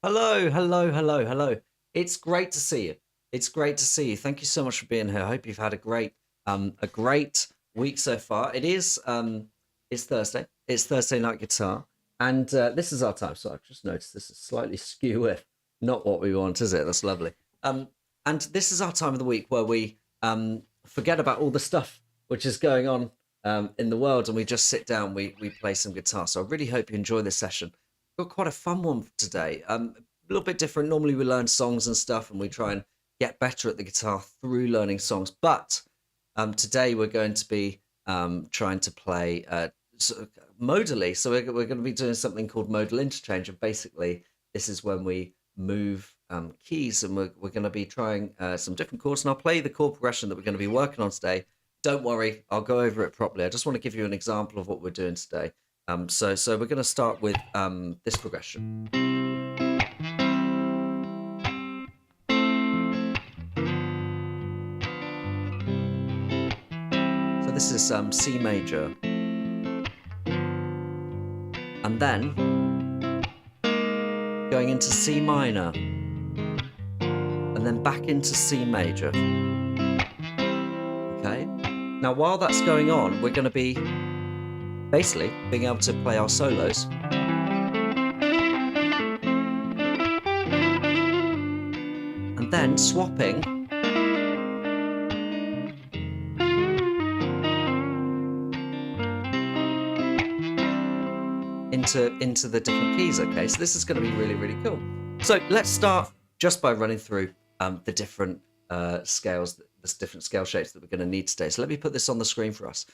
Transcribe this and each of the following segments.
Hello, hello, hello, hello. It's great to see you. It's great to see you. Thank you so much for being here. I hope you've had a great week so far. It's Thursday. It's Thursday Night Guitar, and this is our time. So I've just noticed this is slightly skew with not what we want, is it? That's lovely. Um, and this is our time of the week where we forget about all the stuff which is going on in the world, and we just sit down. We play some guitar. So I really hope you enjoy this session. Got quite a fun one today. A little bit different. Normally we learn songs and stuff, and we try and get better at the guitar through learning songs. But today we're going to be trying to play modally. So we're going to be doing something called modal interchange, and basically this is when we move keys, and we're going to be trying some different chords. And I'll play the chord progression that we're going to be working on today. Don't worry, I'll go over it properly. I just want to give you an example of what we're doing today. So we're going to start with this progression. So this is C major. And then going into C minor. And then back into C major. Okay. Now while that's going on, we're going to be basically being able to play our solos. And then swapping into the different keys. Okay, so this is going to be really, really cool. So let's start just by running through the different scales, the different scale shapes that we're going to need today. So let me put this on the screen for us.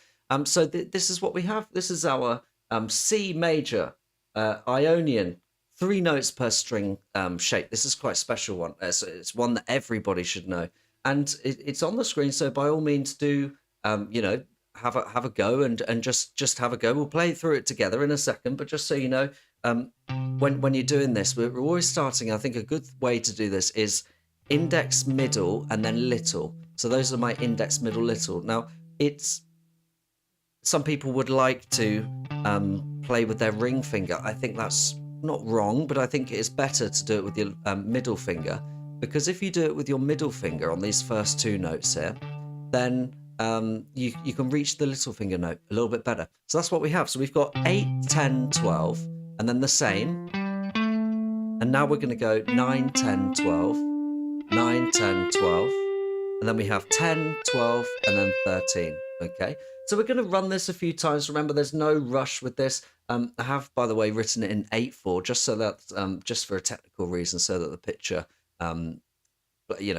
So this is what we have. This is our C major Ionian, 3 notes per string shape. This is quite a special one. It's one that everybody should know, and it's on the screen. So by all means, do have a go and just have a go. We'll play through it together in a second, but just so you know, when you're doing this, we're always starting. I think a good way to do this is index, middle, and then little. So those are my index, middle, little. Now some people would like to play with their ring finger. I think that's not wrong, but I think it is better to do it with your middle finger, because if you do it with your middle finger on these first 2 notes here, then you can reach the little finger note a little bit better. So that's what we have. So we've got 8, 10, 12, and then the same. And now we're going to go 9, 10, 12, 9, 10, 12, and then we have 10, 12, and then 13. Okay, so we're going to run this a few times. Remember, there's no rush with this. I have, by the way, written it in 8/4, just so that just for a technical reason, so that the picture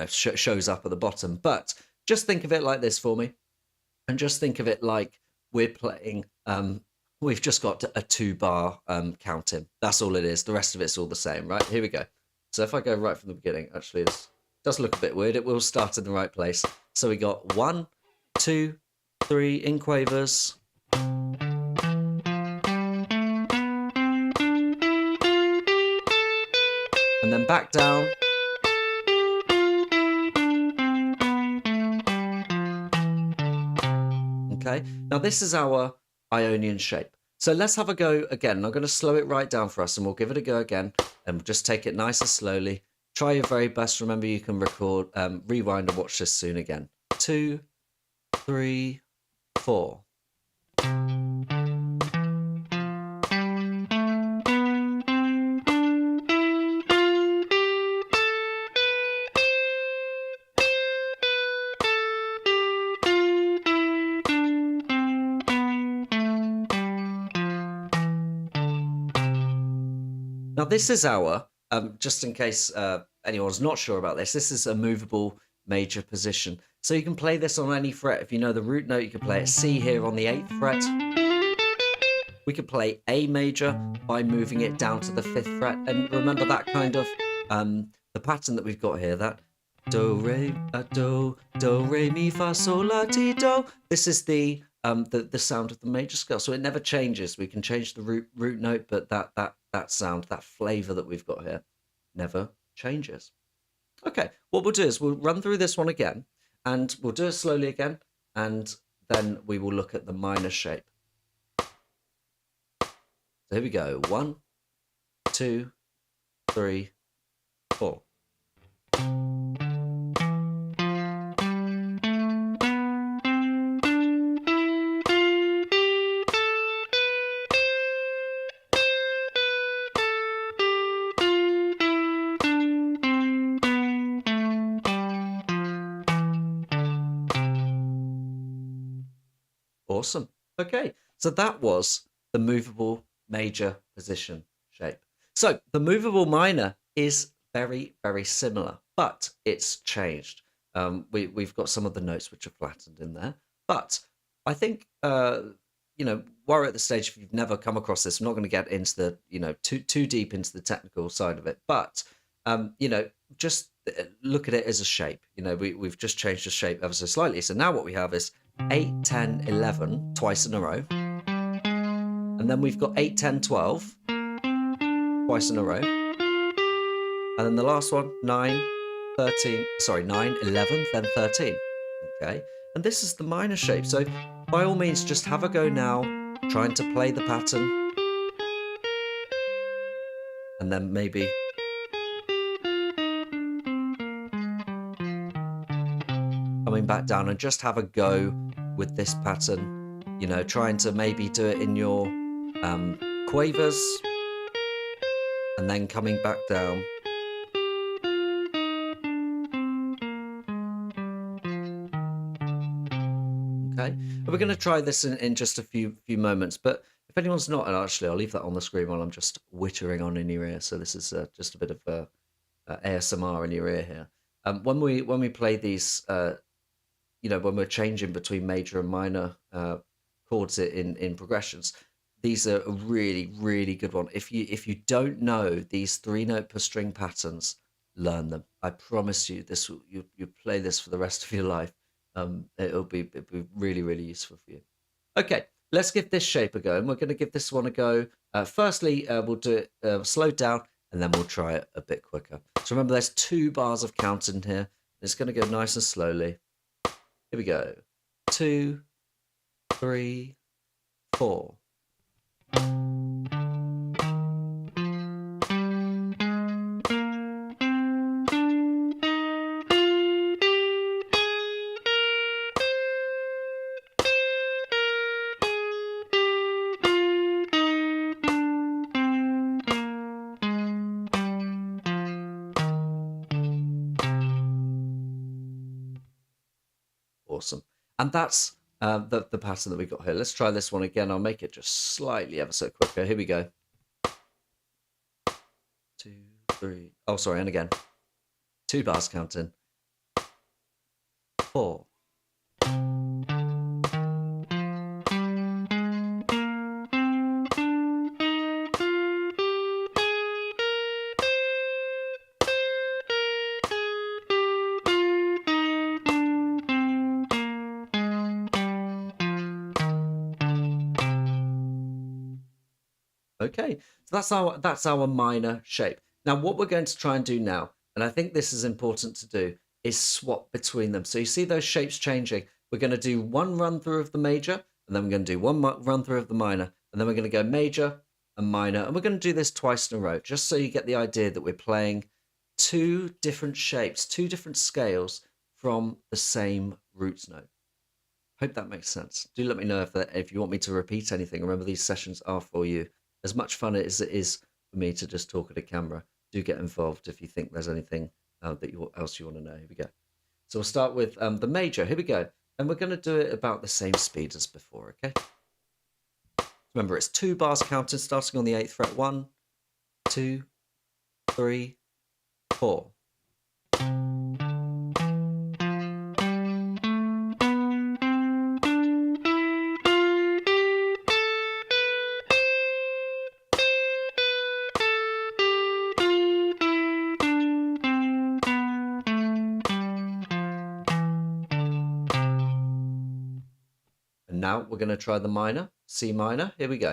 shows up at the bottom. But just think of it like this for me, and just think of it like we're playing. We've just got a 2-bar counting. That's all it is. The rest of it's all the same, right? Here we go. So if I go right from the beginning, actually, this does look a bit weird. It will start in the right place. So we got 1, 2, 3 in quavers. And then back down. Okay, now this is our Ionian shape. So let's have a go again. I'm going to slow it right down for us, and we'll give it a go again, and we'll just take it nice and slowly. Try your very best. Remember, you can record, rewind and watch this soon again. 2, 3, 4. Now this is our, just in case anyone's not sure about this, this is a movable major position. So you can play this on any fret. If you know the root note, you can play it C here on the 8th fret. We could play A major by moving it down to the 5th fret. And remember that kind of, the pattern that we've got here, that do, re, mi, fa, sol, la, ti, do. This is the sound of the major scale. So it never changes. We can change the root note, but that sound, that flavor that we've got here never changes. Okay, what we'll do is we'll run through this one again, and we'll do it slowly again, and then we will look at the minor shape. So here we go. 1, 2, 3, 4. Awesome. Okay, so that was the movable major position shape. So the movable minor is very, very similar, but it's changed. We've got some of the notes which are flattened in there, but I think while we're at the stage, if you've never come across this, I'm not going to get into the too deep into the technical side of it, but just look at it as a shape. We've just changed the shape ever so slightly. So now what we have is 8, 10, 11 twice in a row. And then we've got 8, 10, 12 twice in a row. And then the last one, 9, 13, sorry, 9, 11, then 13. Okay. And this is the minor shape. So by all means, just have a go now, trying to play the pattern. And then maybe coming back down and just have a go with this pattern, trying to maybe do it in your quavers and then coming back down. Okay, and we're going to try this in just a few moments, but if anyone's not, and actually I'll leave that on the screen while I'm just whittering on in your ear, so this is just a bit of ASMR in your ear here. When we play these when we're changing between major and minor chords in progressions, these are a really, really good one. If you don't know these 3-note per string patterns, learn them. I promise you, you play this for the rest of your life. It'll be really, really useful for you. Okay, let's give this shape a go, and we're going to give this one a go. Firstly, we'll do it slowed down, and then we'll try it a bit quicker. So remember, there's 2 bars of counting here. It's going to go nice and slowly. Here we go. 2, 3, 4. Awesome. And that's the pattern that we got here. Let's try this one again. I'll make it just slightly ever so quicker. Here we go. 2, 3. Oh, sorry. And again. 2 bars counting. 4. Okay, so that's our minor shape. Now what we're going to try and do now, and I think this is important to do, is swap between them. So you see those shapes changing. We're going to do one run through of the major, and then we're going to do one run through of the minor, and then we're going to go major and minor, and we're going to do this twice in a row, just so you get the idea that we're playing 2 different shapes, 2 different scales from the same roots note. Hope that makes sense. Do let me know if you want me to repeat anything. Remember, these sessions are for you. As much fun as it is for me to just talk at a camera, do get involved if you think there's anything else you want to know. Here we go. So we'll start with the major. Here we go. And we're going to do it about the same speed as before, okay? Remember, it's 2 bars counting, starting on the 8th fret. 1, 2, 3, 4. Now we're going to try the minor, C minor. Here we go.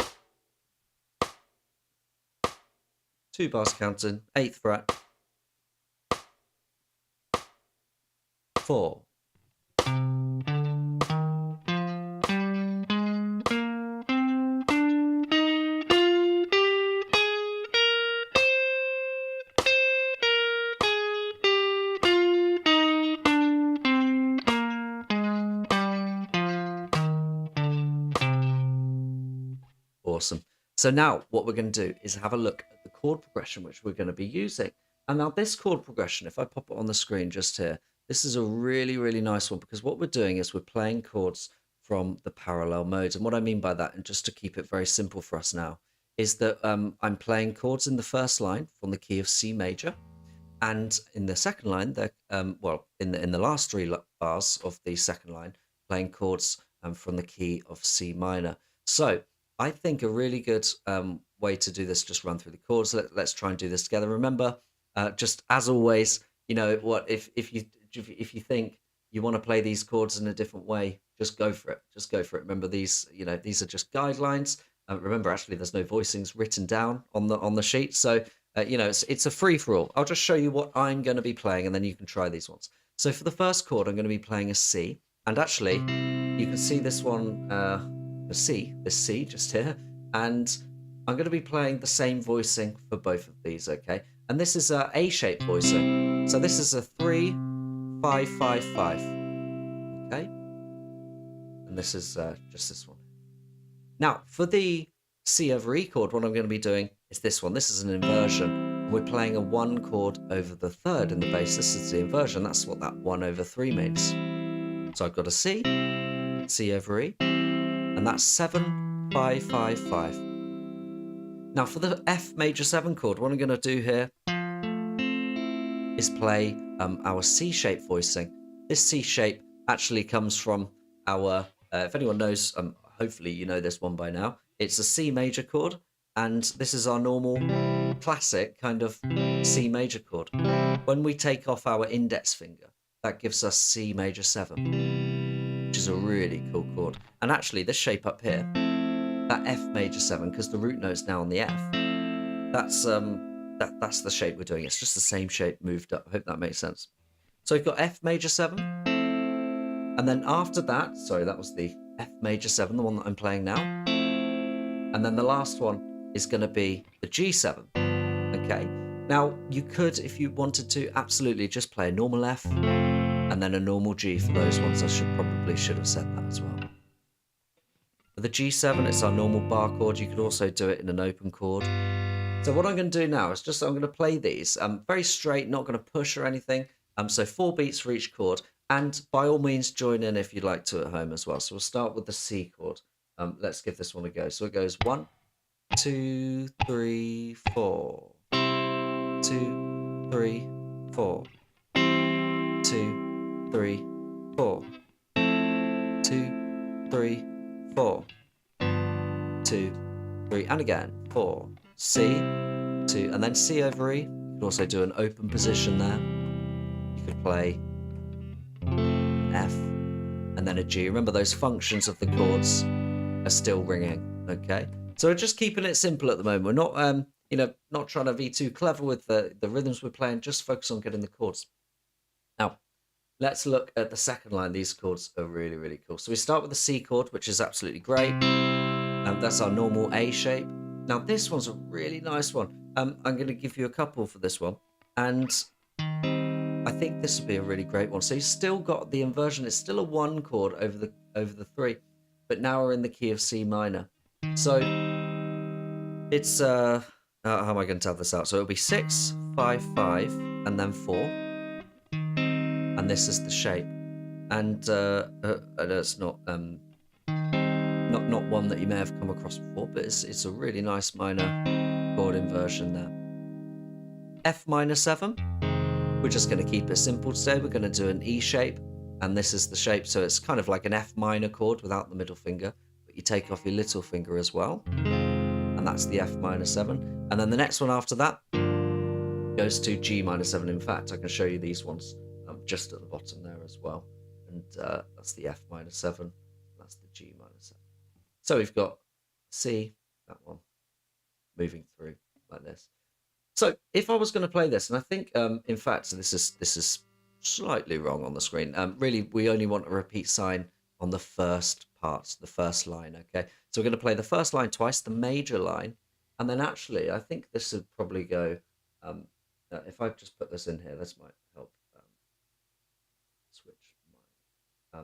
2 bars counting, 8th fret. 4. Awesome. So now what we're going to do is have a look at the chord progression which we're going to be using. And now this chord progression, if I pop it on the screen just here, this is a really, really nice one, because what we're doing is we're playing chords from the parallel modes. And what I mean by that, and just to keep it very simple for us now, is that I'm playing chords in the first line from the key of C major. And in the second line, well, in the last three bars of the second line, playing chords from the key of C minor. So I think a really good way to do this, just run through the chords. Let's try and do this together. Remember, just as always, you know what? If you think you want to play these chords in a different way, just go for it. Just go for it. Remember, these these are just guidelines. Remember, actually, there's no voicings written down on the sheet, so it's a free for all. I'll just show you what I'm going to be playing, and then you can try these ones. So for the first chord, I'm going to be playing a C, and actually, you can see this one, this C just here, and I'm going to be playing the same voicing for both of these, okay? And this is a A-shaped voicing, so this is a 3, 5, 5, 5, okay? And this is just this one. Now, for the C over E chord, what I'm going to be doing is this one. This is an inversion. We're playing a 1 chord over the 3rd in the bass. This is the inversion. That's what that 1 over 3 means. So I've got a C, C over E, and that's 7, 5, 5, 5. Now, for the F major 7 chord, what I'm going to do here is play our C-shaped voicing. This C shape actually comes from our, if anyone knows, hopefully you know this one by now, it's a C major chord, and this is our normal classic kind of C major chord. When we take off our index finger, that gives us C major 7, which is a really cool chord. And actually this shape up here, that F major 7, because the root note's now on the F, that's the shape we're doing. It's just the same shape moved up. I hope that makes sense. So we've got F major 7, and then after that, sorry, that was the F major 7, the one that I'm playing now. And then the last one is going to be the G7, okay? Now, you could, if you wanted to, absolutely just play a normal F and then a normal G for those ones. I probably should have said that as well. For the G7, it's our normal bar chord. You could also do it in an open chord. So what I'm going to do now is I'm going to play these very straight, not going to push or anything. So 4 beats for each chord. And by all means, join in if you'd like to at home as well. So we'll start with the C chord. Let's give this one a go. So it goes 1, 2, 3, 4. 2, 3, 4. 2, 3, 4. 2, 3, 4. 2, 3, and again 4. C, 2, and then C over E. You could also do an open position there. You could play F and then a G. Remember, those functions of the chords are still ringing, okay? So we're just keeping it simple at the moment. We're not, not trying to be too clever with the rhythms we're playing. Just focus on getting the chords. Now, let's look at the second line. These chords are really, really cool. So we start with the C chord, which is absolutely great. That's our normal A shape. Now, this one's a really nice one. I'm going to give you a couple for this one. And I think this would be a really great one. So you've still got the inversion. It's still a 1 chord over the 3. But now we're in the key of C minor. So it's, how am I going to tell this out? So it'll be 6, 5, 5, and then 4. And this is the shape. And it's not one that you may have come across before, but it's a really nice minor chord inversion there. F minor 7. We're just going to keep it simple today. We're going to do an E shape, and this is the shape. So it's kind of like an F minor chord without the middle finger, but you take off your little finger as well. And that's the F minor 7. And then the next one after that goes to G minor 7. In fact, I can show you these ones just at the bottom there as well. And that's the F minor 7. That's the G minor 7. So we've got C, that one, moving through like this. So if I was going to play this, and I think, in fact, this is slightly wrong on the screen. Really, we only want a repeat sign on the first part, the first line, okay? So we're going to play the first line twice, the major line, and then actually, I think this would probably go, if I just put this in here, this might help switch my,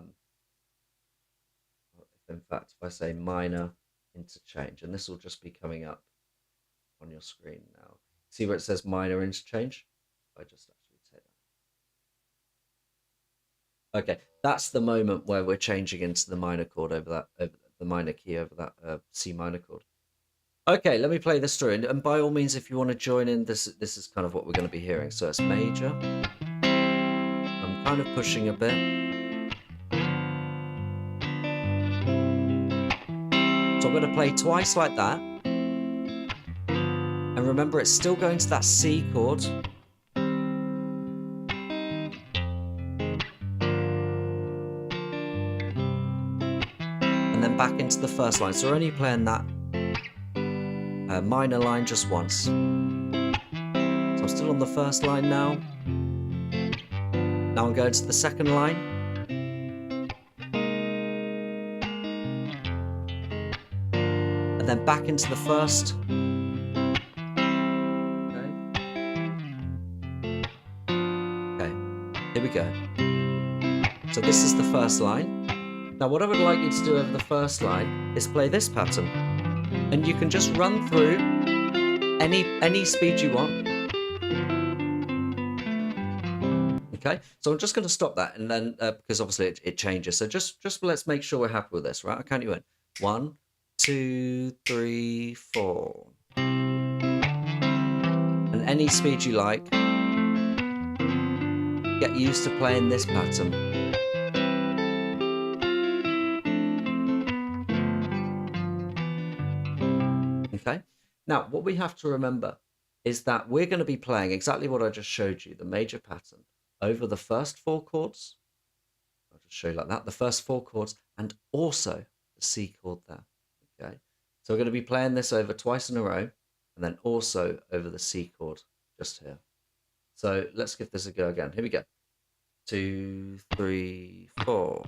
in fact, if I say minor interchange, and this will just be coming up on your screen now. See where it says minor interchange? I just actually take that. Okay, that's the moment where we're changing into the minor chord over the minor key over that C minor chord. Okay, let me play this through, and by all means, if you want to join in, this is kind of what we're going to be hearing. So it's major. I'm kind of pushing a bit. So I'm going to play twice like that. And remember, it's still going to that C chord. And then back into the first line. So we're only playing that minor line just once. So I'm still on the first line now. Now I'm going to the second line. And then back into the first. Okay, here we go. So this is the first line. Now what I would like you to do over the first line is play this pattern. And you can just run through any speed you want. Okay, so I'm just going to stop that, and then because obviously it changes. So just let's make sure we're happy with this, right? I'll count you in. 1, 2, 3, 4. And any speed you like. Get used to playing this pattern. Okay. Now, what we have to remember is that we're going to be playing exactly what I just showed you, the major pattern, over the first 4 chords. I'll just show you like that, the first 4 chords, and also the C chord there. Okay. So we're going to be playing this over twice in a row, and then also over the C chord just here. So let's give this a go again. Here we go. 2, 3, 4.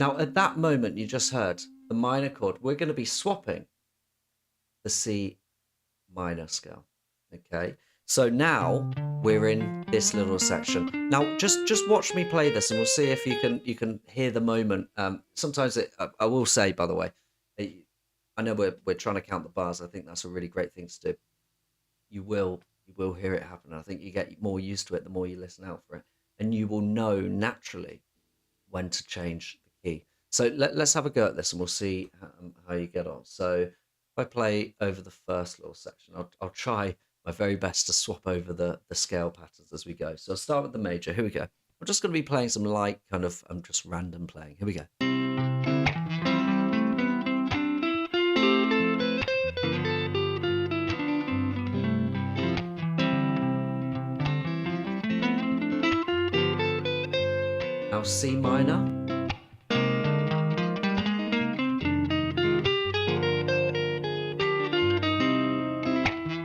Now, at that moment, you just heard the minor chord. We're going to be swapping the C minor scale. Okay, so now we're in this little section. Now, just watch me play this, and we'll see if you can hear the moment. Sometimes I will say, by the way, I know we're trying to count the bars. I think that's a really great thing to do. You will hear it happen. I think you get more used to it the more you listen out for it, and you will know naturally when to change the key. So let's have a go at this, and we'll see how you get on. So if I play over the first little section, I'll try my very best to swap over the scale patterns as we go. So I'll start with the major. Here we go. I'm just going to be playing some light kind of just random playing. Here we go. Now C minor.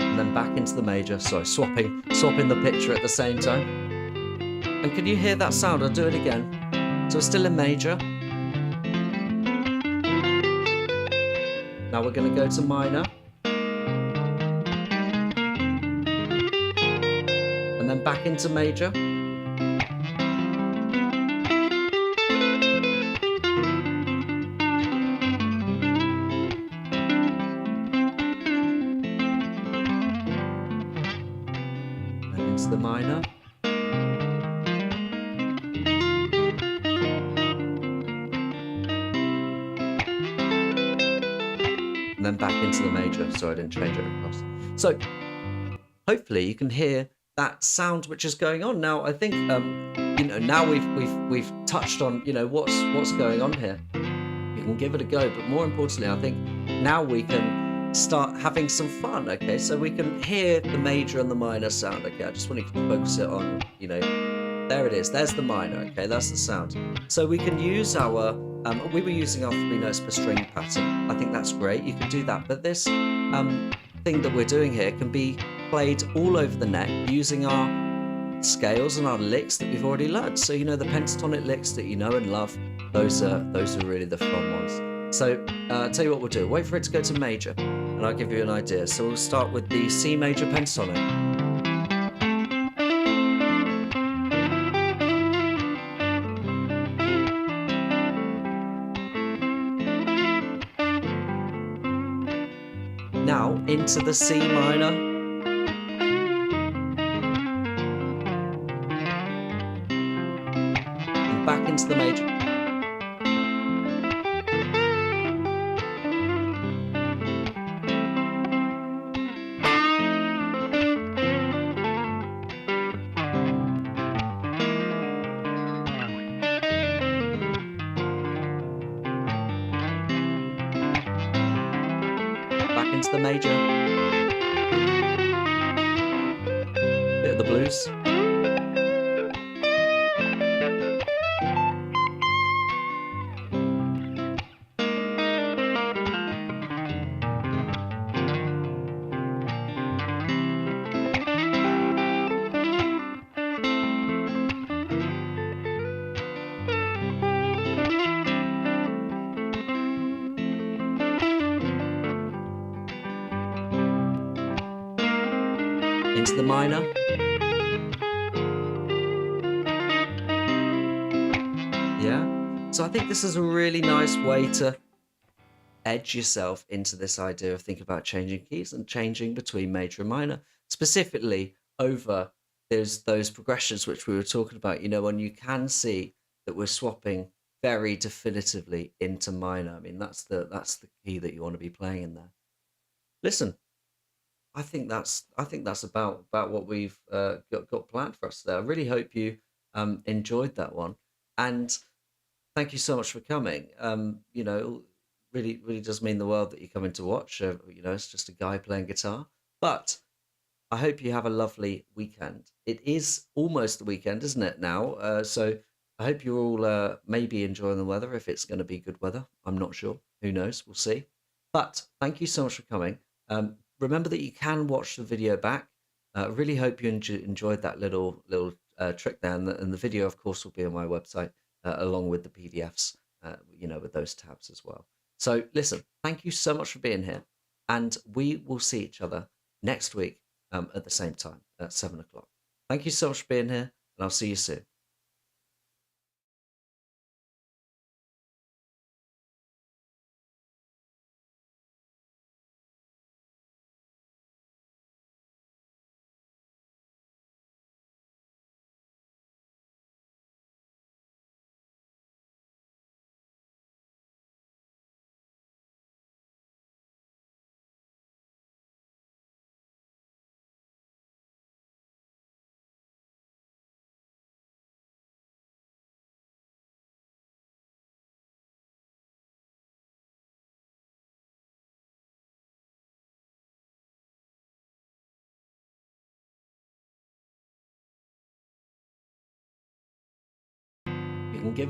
And then back into the major. Sorry, swapping the picture at the same time. And can you hear that sound? I'll do it again. So we're still in major. Now we're going to go to minor. And then back into major. The minor, and then back into the major. So I didn't change it across. So hopefully you can hear that sound which is going on now. I think now we've touched on what's going on here. You can give it a go, but more importantly, I think now we can start having some fun. Okay, so we can hear the major and the minor sound. Okay, I just want you to focus it on, there it is, there's the minor. Okay, that's the sound. So we can use our we were using our 3 notes per string pattern. I think that's great, you can do that, but this thing that we're doing here can be played all over the neck using our scales and our licks that we've already learned. So the pentatonic licks that you know and love, those are really the fun ones. So tell you what we'll do. Wait for it to go to major, and I'll give you an idea. So we'll start with the C major pentatonic. Now into the C minor. And back into the major. Back into the major. Bit of the blues. Into the minor. Yeah. So I think this is a really nice way to edge yourself into this idea of thinking about changing keys and changing between major and minor, specifically over those progressions which we were talking about, when you can see that we're swapping very definitively into minor. I mean, that's the key that you want to be playing in there. Listen, I think that's about what we've got planned for us there. I really hope you enjoyed that one, and thank you so much for coming. Really does mean the world that you're coming to watch. It's just a guy playing guitar, but I hope you have a lovely weekend. It is almost the weekend, isn't it now? So I hope you're all maybe enjoying the weather, if it's going to be good weather. I'm not sure. Who knows? We'll see. But thank you so much for coming. Remember that you can watch the video back. Really hope you enjoyed that little trick there. And the video, of course, will be on my website along with the PDFs, with those tabs as well. So listen, thank you so much for being here. And we will see each other next week at the same time at 7 o'clock. Thank you so much for being here, and I'll see you soon. You can give